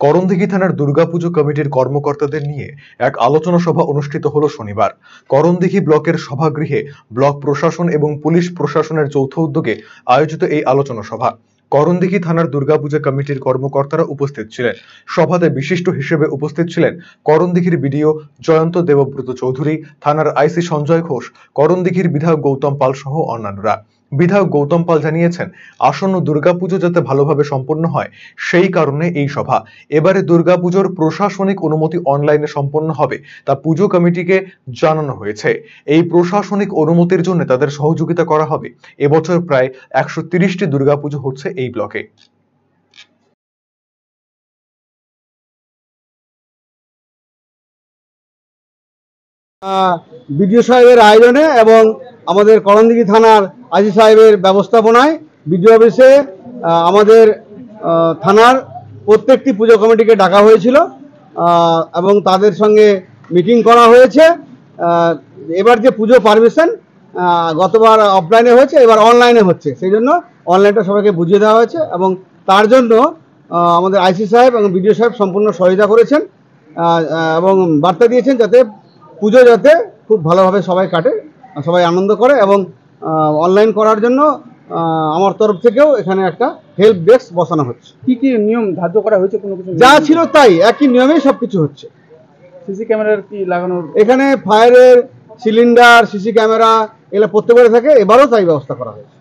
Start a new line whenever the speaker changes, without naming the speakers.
করণদিঘি থানার দুর্গাপুজো কমিটির কর্মকর্তাদের নিয়ে এক আলোচনা সভা অনুষ্ঠিত হলো শনিবার। করণদিঘি ব্লকের সভাগৃহে ব্লক প্রশাসন এবং পুলিশ প্রশাসনের যৌথ উদ্যোগে আয়োজিত এই আলোচনা সভা। করণদিঘি থানার দুর্গাপূজা কমিটির কর্মকর্তারা উপস্থিত ছিলেন। সভাতে বিশিষ্ট হিসেবে উপস্থিত ছিলেন করণদিঘির বিডিও জয়ন্ত দেবব্রত চৌধুরী, থানার আইসি সঞ্জয় ঘোষ, করণদিঘির বিধায়ক গৌতম পাল সহ অন্যান্যরা। বিধায়ক গৌতম পাল জানিয়েছেন, আসন্ন দুর্গাপুজো যাতে ভালোভাবে সম্পন্ন হয় সেই কারণে এই সভা। এবারে দুর্গাপুজোর প্রশাসনিক অনুমতি অনলাইনে সম্পন্ন হবে তা পুজো কমিটিকে জানানো হয়েছে। এই প্রশাসনিক অনুমতির জন্য তাদের সহযোগিতা করা হবে। এবছর প্রায় 130টি দুর্গাপুজো হচ্ছে এই ব্লকে।
বিডিও সাহেবের আয়োজনে এবং আমাদের করণদিঘি থানার আইসি সাহেবের ব্যবস্থাপনায় বিডিও অফিসে আমাদের থানার প্রত্যেকটি পুজো কমিটিকে ডাকা হয়েছিল এবং তাদের সঙ্গে মিটিং করা হয়েছে। এবার যে পুজো পারমিশন গতবার অফলাইনে হয়েছে, এবার অনলাইনে হচ্ছে, সেই জন্য অনলাইনটা সবাইকে বুঝিয়ে দেওয়া হয়েছে এবং তার জন্য আমাদের আইসি সাহেব এবং বিডিও সাহেব সম্পূর্ণ সহায়তা করেছেন এবং বার্তা দিয়েছেন যাতে পুজো যাতে খুব ভালোভাবে সবাই কাটে, সবাই আনন্দ করে। এবং অনলাইন করার জন্য আমার তরফ থেকেও এখানে একটা হেল্প ডেস্ক বসানো হচ্ছে।
কি কি নিয়ম ধার্য করা হয়েছে? কোনো কিছু
যা ছিল তাই একই নিয়মেই সবকিছু হচ্ছে।
সিসি ক্যামেরার কি লাগানোর?
এখানে ফায়ারের সিলিন্ডার, সিসি ক্যামেরা এগুলো প্রত্যেকবারে থাকে, এবারও তাই ব্যবস্থা করা হয়েছে।